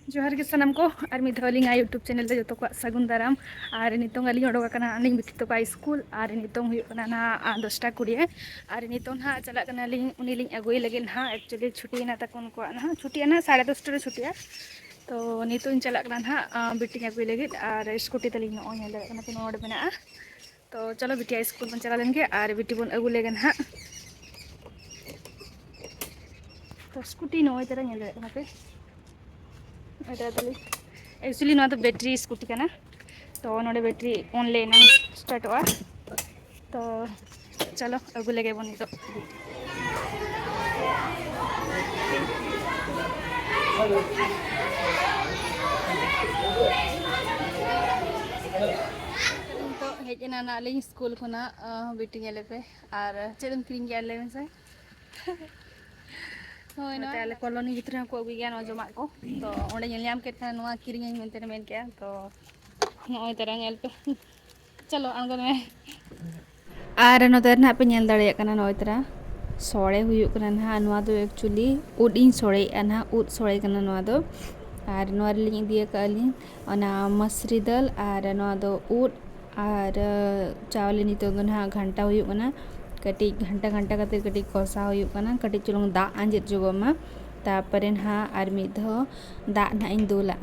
जोहार के सनम को और मिधवली यूट्यूब चैनल जो तो सगुन दाराम और नितों अली ओडोकना अली बिटी तो स्कूल और नितों ना 10टा 20 और नितों ना चलना उनी अगुई लगे ना एक्चुअली छुट्टी ना तक उनको ना छुट्टी ना 10:30 रे छुट्टिया तो नितों चलना ना बिटी अगुई लगे और स्कूटी तली नोड में तो चलो बिटिया स्कूल बन चला लेंगे और बिटी बन अगू लेगे ना तो स्कूटी नोई तरह पे एक्चुअली ना तो बैटरी स्कूटी का ना तो नोड़े बैटरी ऑन लेना स्टार्ट हुआ तो चलो अगू लगे बनी तो तो हेजना ना अली स्कूल खुना बेटी गेले पे और चेदम क्रीम गेले में से होय कॉलोनी भितर को अगुई गया जमा को तो ओंडे नेलयाम के था किरिंग मेनते मेन के तो नय तरह नेल पे चलो आंगो में और नोते ना पे नेल दाड़े कना नय तरह सोड़े हुयुक कना ना नोआ दो एक्चुअली उड इन सोड़े ना उड सोड़े कना नोआ दो और नोआ लिंग दिए काली ओना मसरी दाल और नोआ दो उड और चावल नितो ना घंटा हुयुक कना कटी घंटा घंटा कते कटी कषा हुयुक कना कटी चुलुंग दा आंजेद जोगमा तापरे ना और मिद दा ना इन दुला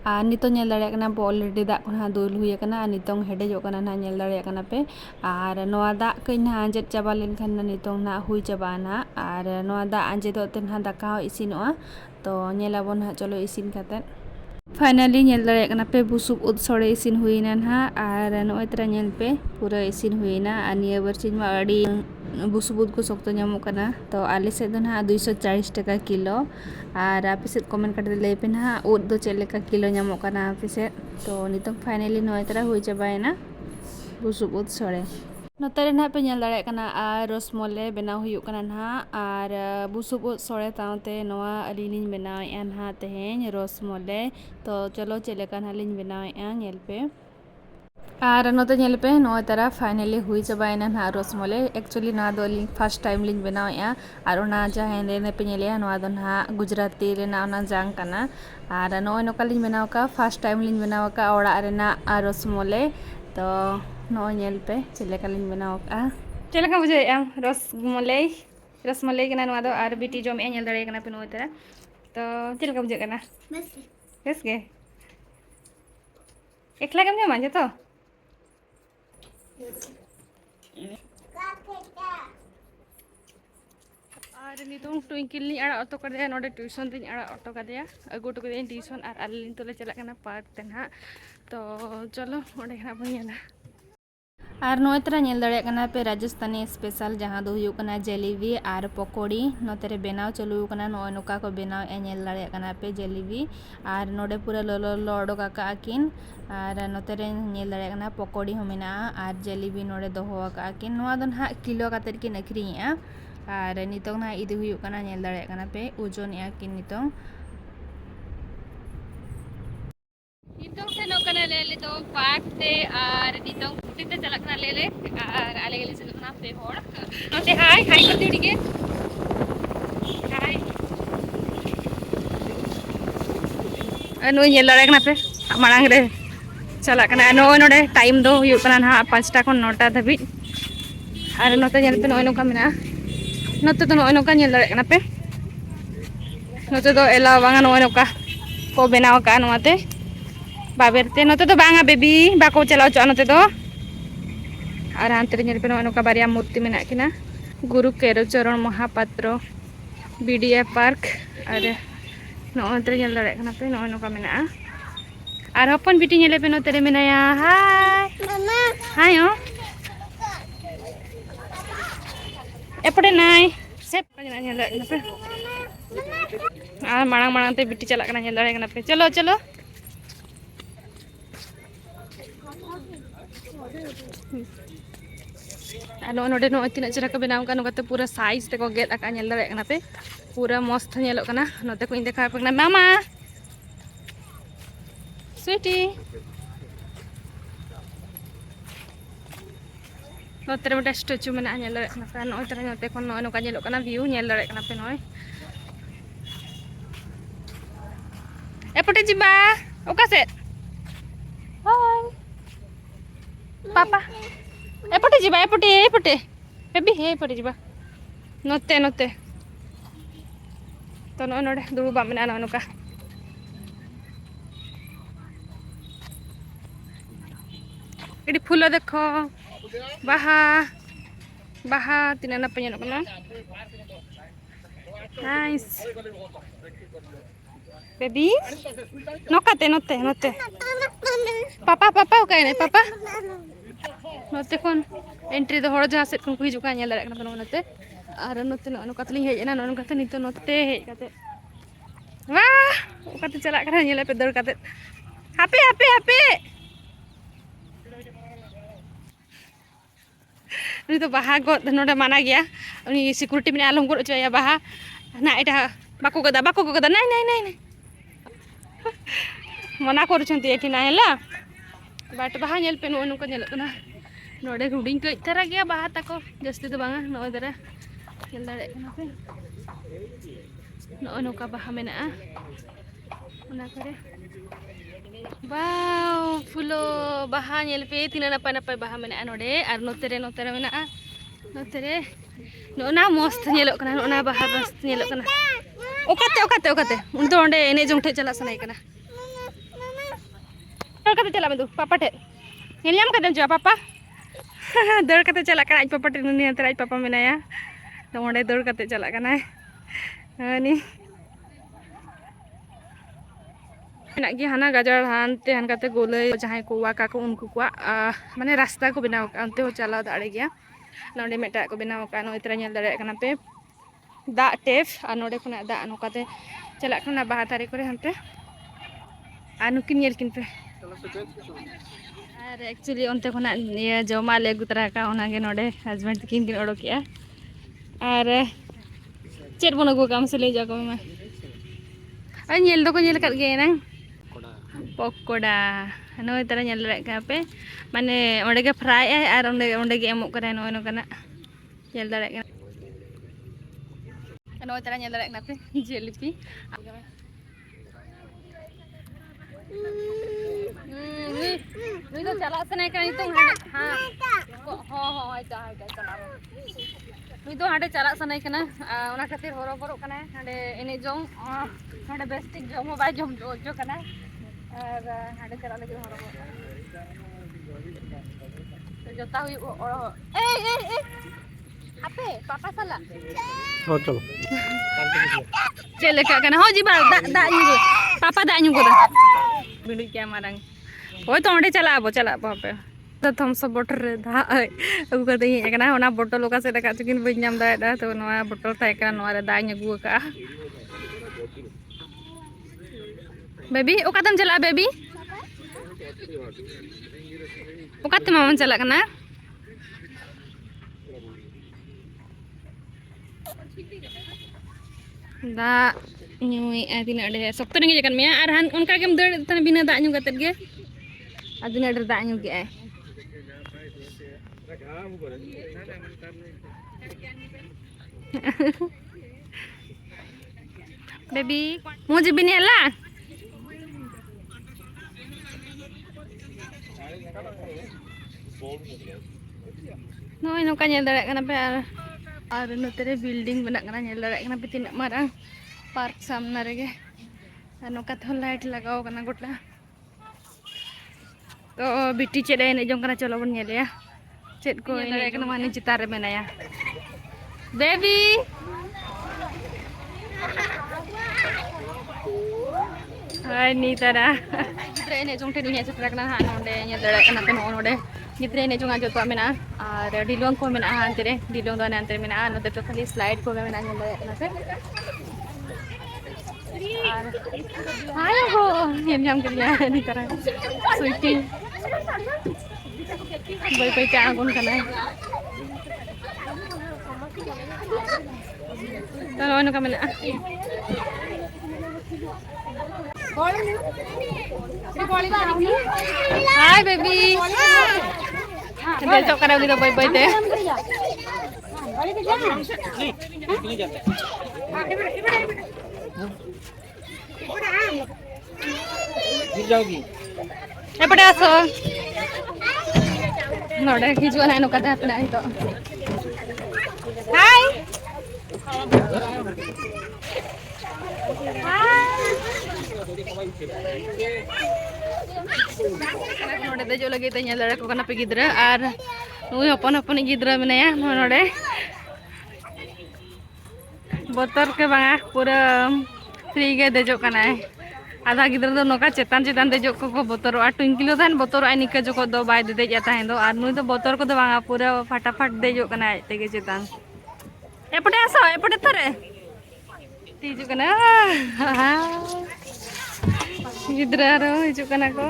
और नितो नेल दाड़े कना पे ऑलरेडी दा को दुल हुई कना नितो हेडेजो कना ना नेल दाड़े कना पे और नोआ दा कई ना आंजेद चाबा लेनखान ना नितो ना हुई चाबा ना और नोआ दा आंजेदोते ना दाका हो इसिनोआ तो नेलाबोन हा चलो इसिन काते फाइनली नेल दाड़े कना पे बुसुब उद सोड़े इसिन हुईना ना और नोय तरा नेल पे पूरा इसिन हुईना और निया बरसिन मा अड़ी बुसुब उद को सोक्तो नामो कना तो आले से दो ना 240 टका किलो और आपे से कमेंट करते ले पे ना उद दो चले का किलो नामो कना आपे से तो नितो फाइनली नोय तरा हुई चाबायना बुसुब उद सोड़े नोतरे ना पे नेल दाड़े कना और रसमले बनाव हुयुक कना ना और बुसुब उद सोड़े तावते नोआ अलिनी बनाव ए ना तेहेन रसमले तो चलो चलेका ना लिन बनाव ए नेल पे और नोते नेल पे नोय तरह फाइनली हुई चाबायना ना रसमले एक्चुअली ना दो फर्स्ट टाइम लिन बनाव ए और ना जहां ने पे नेले नोआ दो ना गुजराती रे ना जांग कना और नोय नोका लिन बनाव का फर्स्ट टाइम लिन बनाव का ओड़ा रे ना रसमले तो नोय नेल पे चलेका लिन बनाव का चलेका बुझे रसमलाई कना नोआ दो और बिटी जम ए नेल दाड़े कना पे नोय तरह तो चलेका बुझे कना बेस गे एकला गम जमा जे तो और नितों ट्विंकल ली आड़ा ऑटो कर दिया नोडे ट्यूशन दिन आड़ा ऑटो कर दिया अगू टो कर ट्यूशन और आलिन तो ले चला कना पार्क ते ना तो चलो ओडे ना बनियाना और नोय तरह नेल दाड़े कना पे राजस्थानी स्पेशल जहां दो हुयुक कना जलेबी और पकोड़ी नोते रे बनाव चालू कना नोय नोका को बनाव ए नेल दाड़े कना पे जलेबी और नोडे पूरा ललो लड़ो काका किन और नोते रे नेल दाड़े कना पकोड़ी हो मेना और जलेबी नोडे दोहो का किन नोआ दो ना किलो काते किन अखरिया और नितों ना इदि हुयुक कना नेल दाड़े कना पे ओजन ए किन नितों नितों से नोकना ले तो पार्क ते और नितों कुटी ते चलकना ले और आले गले से ना पे होड़ नोते हाय हाय करते उड़ीगे हाय नो ये लड़कना पे मांग रे चलकना नो नोडे टाइम दो हुयुक कना ना 5टा खन 9टा धाबी और नोते नेल पे नोय नोका मेना नोते तो नोय नोका नेल दाड़े कना पे नोते तो एला बांगा नोय नोका को बनाव का नोते बाबेरते नोते तो बांगा बेबी बाको चलाव चो नोते तो और हांते नेल पे नोका बारिया मूर्ति मेना किना गुरु केरोचरण महापात्र बीडीए पार्क और नोते नेल दाड़े कना पे नोय नोका मेना और हपन बिटी नेले पे नोते रे मेनाया हाय मामा हाय हो एपड़े नाय से नेल दाड़े कना पे और मांग मांग ते बिटी चला कना नेल दाड़े कना पे चलो चलो नोडे नो तीना चेहरा को बनाव का नोते पूरा साइज ते को गेट आका नेल दाड़े कना पे पूरा मस्त नेलो कना नोते को इन देखा पे मामा स्वीटी नोते मिटे स्टैचू में नल दड़े नोय तरह नोते खन नोय नोका जेलो कना व्यू नल दड़े कना पे नोय एपटे जिबा ओका से हाय पापा एपटे जिबा एपटे बेबी एपटे जिबा नोते नोते तो नोय नोडे दुड़ुबा मेना नोय नोका इडी फूल देखो बाहा बाहा तीना नपे ñelo kana नाइस बेबी नोकाते नोते नोते पापा पापा ओकाय नै पापा नोते कोन एंट्री दो हड़ जहां से को हिजु का ñelo kana नोते आर नोते नोकातली हेज ना नोकाते नितो नोते हेज काते वाह ओकाते चला kana ñelo पे दर काते हापे हापे हापे उनी तो बाहा गो नोडे माना गया उनी सिक्योरिटी में आलम गो चया बाहा ना एटा बाको गदा नाइ नाइ नाइ मना कर छंती एठी ना हैला बाट बाहा नेल पे नो नुका नेल कना नोडे हुडिंग कई तरह गया बाहा ताको जस्ती तो बांगा नो दरा नेल दाड़े कना पे नो नुका बाहा मेना ओना करे वाव फुलो बाहा नेल पे तीना नपा नपा बाहा मेना नोडे आर नोतेरे मेना नोतेरे नोना मस्त नेलो कना नोना बाहा मस्त नेलो कना ओकाते उन तो ओंडे एने जोंग ठे चला सनाई कना दर कते चला मेदु पापा ठे नेलियाम कदम जा पापा दर कते चला कना आज पापा ठे नुनी अंतर आज पापा मेनाया तो ओंडे दर कते चला कना अनि ना गी हाना गाजर हानते हान काते गोले जहां को वाका को उनको को माने रास्ता को बनाव अंते हो चला दाड़े गया नोडे मेटा को बनाव का नो इतरा ñel दाड़े कना पे दा टेप आ नोडे खुना दा नोकाते चला कना बाहा तारे करे हनते आनुकिन ñel किन पे आर एक्चुअली ओनते खुना ये जमा ले गुतरा का ओना गे नोडे हस्बैंड किन ओडोकिया आर चेर बनो गो काम से ले जाको मैं आ ñel दो को ñel कत गे ना पकोड़ा नोय तरह ñel रे का पे माने ओंडे गे फ्राई है और ओंडे गे एमो करे नोय नो कना ñel दाड़े का नोय तरह ñel दाड़े ना पे जेलीपी नुई तो चला सने का तो हां हो आइता चला नुई तो हाडे चला सने कना ओना खातिर होरो बरो कना हाडे एने जों हाडे बेस्टिक जोमो बाय जोम जो कना और हाडे चला लगे होरो तो जोता हुई ए आपे पापा साला हो चलो चले का कना हो जी बा दा न्यू पापा दा न्यू गोदा बिडु क्या मारंग होय तो ओंडे चला पे तो थम्स अप बोतल रे दा अगु कर दई एकना ओना बोतल ओका से का चकिन बई नाम दा तो नवा बोतल थाय का नवा रे दा न्यू का बेबी ओका तम चला बेबी ओका ते मामा चला कना दा ᱧᱩᱭ ᱟᱫᱤᱱ ᱟᱰᱮ ᱥᱚᱠᱛᱚ ᱨᱮᱸᱜᱮᱡ ᱠᱟᱱ ᱢᱮᱭᱟ ᱟᱨ ᱦᱟᱱ ᱚᱱᱠᱟ ᱜᱮᱢ ᱫᱟᱹᱲ ᱛᱟᱱ ᱵᱤᱱᱟᱹ ᱫᱟᱜ ᱧᱩ ᱠᱟᱛᱮᱫ ᱜᱮ ᱟᱫᱤᱱ ᱟᱰᱮ ᱫᱟᱜ ᱧᱩ ᱜᱮ बेबी मु जिबिनी हला नोय नोका ñel दाड़े कना पे और नोतेरे बिल्डिंग बना कना ñel दाड़े कना पे तीना मारंग पार्क सामने रेगे नोका तो लाइट लगाओ कना गोटा तो बिटी चेडे ने जों कना चलो बन ñelया चेड को ने कना माने चितार मेनाया बेबी हाय नी तरा गिद्रे ने जों टे नि चितार कना हा नोडे ñel दाड़े कना पे नोडे गिद्रे ने जों जो तो मेना और डिलोंग को मेना अंतरे डिलोंग दाने अंतरे मेना नोते तो खाली स्लाइड को मेना ñel दाड़े कना पे हाय हो हम जाम कर लिया नी तरह स्वीटी बाय बाय का आगुन कना तो नो का मेना hi baby dejok kana uni do boy boy te गिर जाओगी epade aso node hijuan ai nokata apna ito hai node dejok lagi te nyel ko kana pe gidra ar nui hopon gidra menaya node botor ke banga pura free ge dejok kana आधा गिद्रा दो नोका चेतान चेतान दे जो को बोतर आ twinkle थान बोतर आई निका जो को दो bye दे जाता है दो और नुई तो बोतर को दो बांगा पूरा फटाफट दे जो कना आते के चेतान एपटे आसो एपटे थरे तीजु कना गिद्रा रो हिजु कना को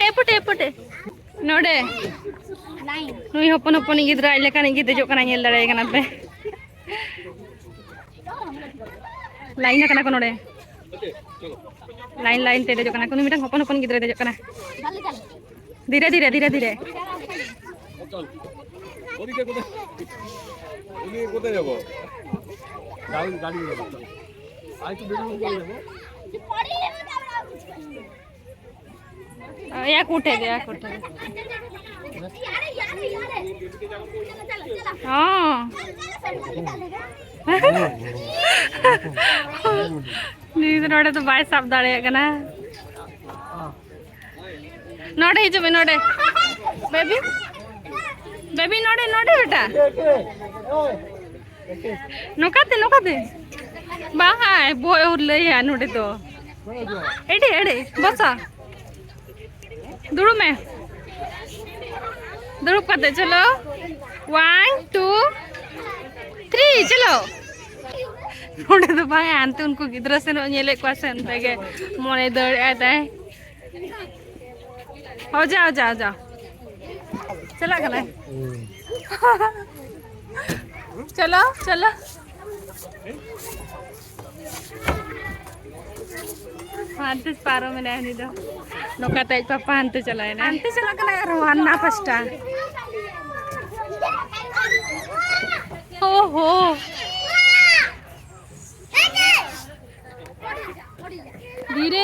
एपटे नोडे नुई हपन गिद्रा आइले कानी गे दे जो कना नेल दाड़े कना पे लाइन कना को नोडे लाइन ते दे जो कना को नुई मिटा हपन गिद्रा दे जो कना धीरे धीरे चल ओदिके कोते जाबो गाड़ी जाबो आई तो बेडरूम को जाबो या कोठे हां नींद नोडे तो बाय साब दाड़े कना नोडे हिजो में नोडे बेबी नोडे बेटा नोकाते बाहाय बोय उरले या नोडे तो एडे बसा दुड़ू में दुड़ू करते चलो 1 2 3 चलो नोडे तो बाय आनते उनको गिद्रा से नेले को से अंते के मोने दड़ आते हो जाओ चला गला चलो हांते पारो में नहीं दो नोका तेज पापा हांते चला कना रोहाना फस्टा ओहो धीरे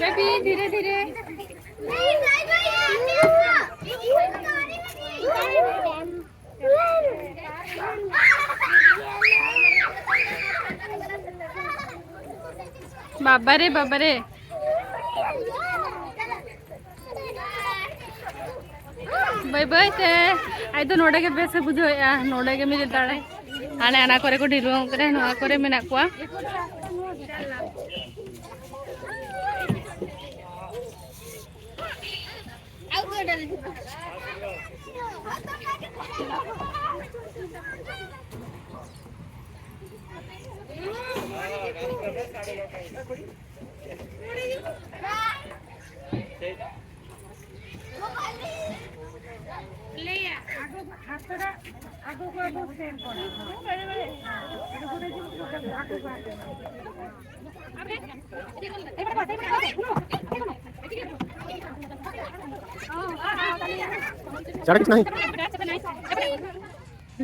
बेबी धीरे बाबा रे बाय ते आई तो नोडे के बेसे बुझोया नोडे के मिले दाड़े आने आना करे को ढिलो करे नोआ करे मेना कुआ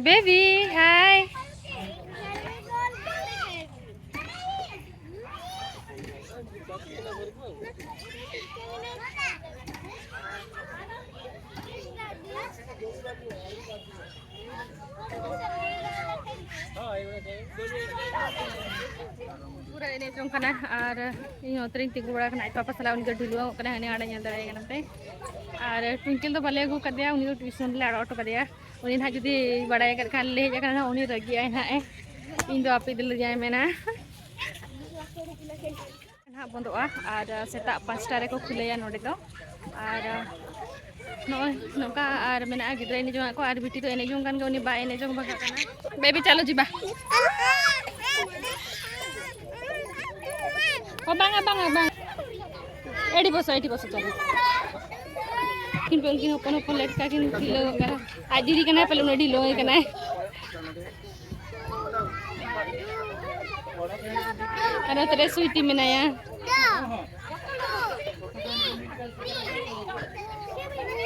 बेबी हाय पूरा एने जों कना और इन ओतरिंग तिगु बड़ा कना पापा सला उनके ढिलुआ कना हने आड़ा नेल दाड़े कना पे और ट्विंकल तो बाले अगु कदिया उनी ट्यूशन ले आड़ा ऑटो कदिया उनी ना जुदी बड़ाय कर खान ले जा कना उनी रगी आय ना इन दो आपे दिल जाय मेना ना बंदोआ और सेता 5टा रे को खुलेया नोडे तो और नोका और मेना गिद्रा एने जों को और बिटी तो एने जों कान उनी बा एने जों बगा कना बेबी चलो जीबा ओ bang एडी बसो चलो किन पे उनकी हपन लेट का किन ढिलो कना आज दीदी कना पहले उन ढिलो कना Ada terus sweetie menaya.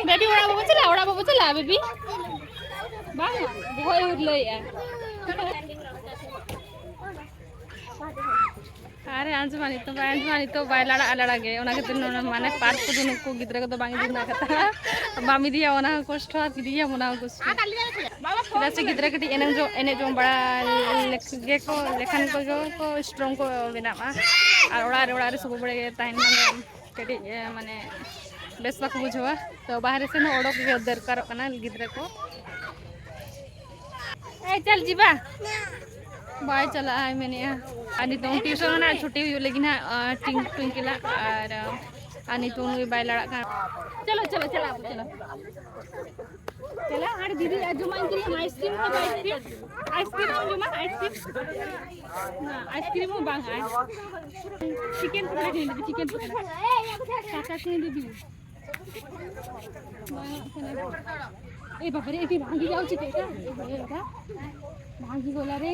Baby orang bawa cela baby. Bang, bukan urut ya. अरे आंजमानी तो बाय लड़ा गे ओना के माने पार्क को दुनु को गिद्रा को तो बांगी दिना कथा बामी दिया ओना कष्ट दिया मोना कष्ट किदा से गिद्रा कटी एने जो बड़ा गे को लेखन को स्ट्रांग को बेनामा और ओड़ा रे सब बड़े ताइन कटी माने बेस बाको बुझवा तो बाहर से न ओडक के दरकार कना गिद्रा को ए चल जीबा बाय चला है मैंने अनि तो ट्यूशन ना छुट्टी हुई लेकिन ट्विंकला और अनि तो बाय लड़ा का चलो चलो चला चलो चला अरे दीदी जुमा के लिए आइसक्रीम हो आइसक्रीम जुमा आइसक्रीम हो बांग चिकन पकड़ा दे चिकन काका के दीदी ए बाबा रे ए भांगी जाऊ चिकन का भांगी बोला रे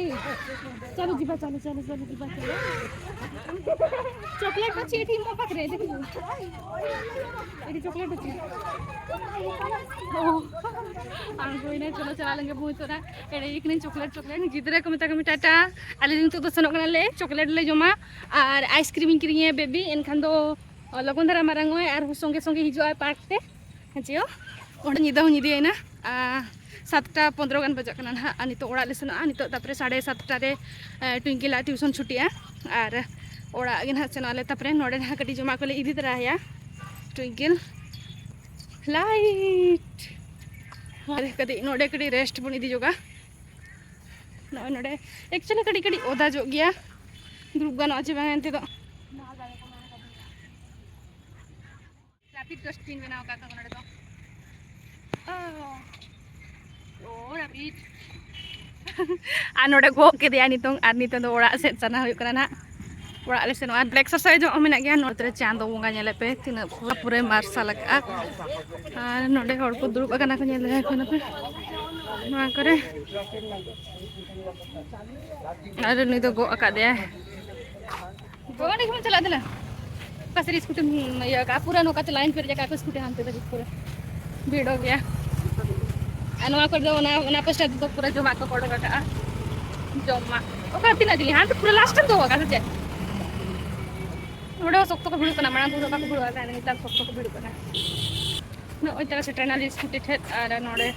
चलो जीवा चलो जीवा चलो चॉकलेट अच्छी थी मो पाखरे देखो एडी चॉकलेट अच्छी ओ आम कोई नहीं चलो चला लेंगे बहुत तोरा एडी एक नहीं चॉकलेट गिदरे को मेता टाटा आले दिन तो सनो कना ले चॉकलेट ले जमा और आइसक्रीम किरिए बेबी एनखान दो लगन धारा मारांग और संगे संगे हिजो पार्क ते हजियो ओंडे निदा हो निदियना 7:15 गान बजा कना ना नितो ओड़ा ले सेना नितो तापरे 7:30 रे ट्विंकला ट्यूशन छुटिया और ओड़ा गे ना सेनाले तापरे नोडे ना कटी जमा कोले इदी तरा या ट्विंकल लाइट अरे कदी नोडे कडी रेस्ट बन इदी जोगा नोडे एक्चुअली कडी ओदा जो गया ग्रुप गान आचे बांते तो ट्रैफिक डस्टबिन बनाओ का नोडे तो राबीट नोडे गो के दिया नितों दो ओड़ा से चना हुई करना ओड़ा ले सेनो ब्लैक एक्सरसाइज मेना गया नोडे चांदो बोंगा नेले पे तीना पूरे मार्शल लगा और नोडे हड़ को दुरुब अगना को नेले कोना पे मा करे अरे नि तो गो अका दे गो ने हम चला देला कसरी स्कूटी या का पूरा नोका लाइन पर जाका स्कूटी हांते तो पूरा भीड़ हो गया अनवा कर दो ना पस्टा तो पूरा जमा को पड़ो का जमा ओका तिना दिली हां पूरा लास्ट तो होगा से ओडो सख्त को भिड़ कना माना पूरा का भिड़ का नहीं तब सख्त को भिड़ कना न ओइ तरह से ट्रेनल स्कूटी ठेत आर नोडे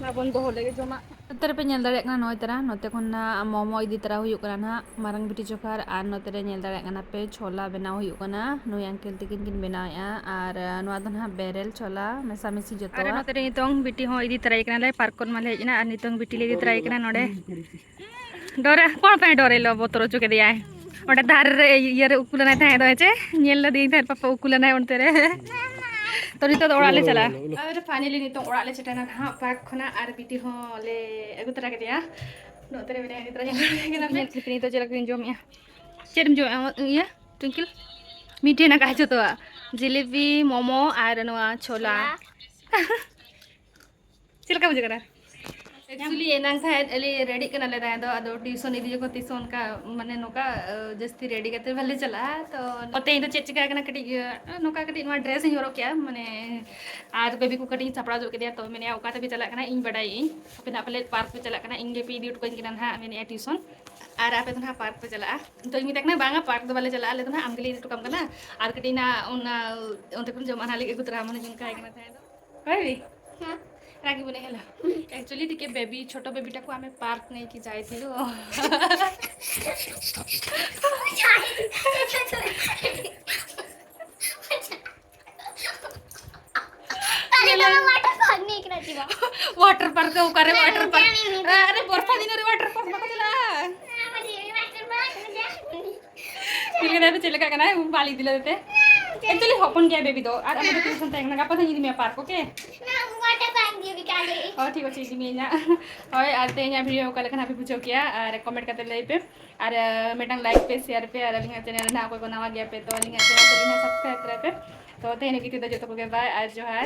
ना बंद हो लगे जमा तर पे नेल दारे ना नोय तरह नोते कोना मोमो इदी तरह हुयु कना ना मारंग बिटी चोखार आर नोते रे नेल दारे ना पे छोला बनाव हुयु कना नुय अंकल तिकिन किन बनाया आर नोआ दन हा बेरेल छोला मेसा मेसी जतो आर नोते रे नितोंग बिटी हो इदी तरह कना ले पार्क कोन माले हेजना आर नितोंग बिटी ले इदी तरह कना नोडे डोरे कोन पे डोरे लो बोतरो चुके दिया है ओडे धार रे ये रे उकुलना थाए दो छे नेल ला दी थार पापा उकुलना ओनते रे तो नितो ओड़ा ले चला और फाइनली नितो ओड़ा ले चटाना हां पार्क खना आर बिटी हो ले अगु तरह के दिया नोते रे बेरे नितो केना नेल क्लिपिनी तो चला क्रीन जोमिया चेरम जो ये ट्विंकल मीठे ना काजो तो जिलेबी मोमो आर नोआ छोला चिलका बुझे करा एक्चुअली एनांग था एली रेडी करना ले रहा है तो ट्यूशन इदी को ट्यूशन का माने नोका जस्ती रेडी करते भले चला तो ओते इन चेक चिका करना कटी नोका कटी मा ड्रेस ही होरो क्या माने आज बेबी को कटी चपड़ा जो के दिया तो मैंने ओका ते भी चला करना इन बड़ाई इन अपना पहले पार्क पे चला करना इंगे पी ड्यूट को इन करना मैंने ट्यूशन आर आपे तो पार्क पे चला तो इमी तक ना बांगा पार्क तो वाले चला ले तो ना आमगली तो कम करना आर कटी ना उन उनते को जमाना ले गुतरा मन जिनका करना था तो भाई हां रागी बने हेला एक्चुअली टिके बेबी छोटो बेबीटा को हमें पार्क नहीं की जाए थी वाटर पार्क को करे वाटर पार्क अरे बर्फा दिन रे वाटर पार्क मको चला तिलके दे चले का कना बाली दिले देते एक्चुअली हपन गया बेबी दो और हम ट्यूशन तक ना पता नहीं मैं पार्क ओके और ठीक है जी मैं और आते हैं वीडियो का लेकिन अभी पूछो क्या और कमेंट करते ले पे और मेटंग लाइक पे शेयर पे और लिंक चैनल ना कोई बनावा गया पे तो लिंक चैनल सब्सक्राइब करे पे तो तेने की तो जो तो बाय आज जो है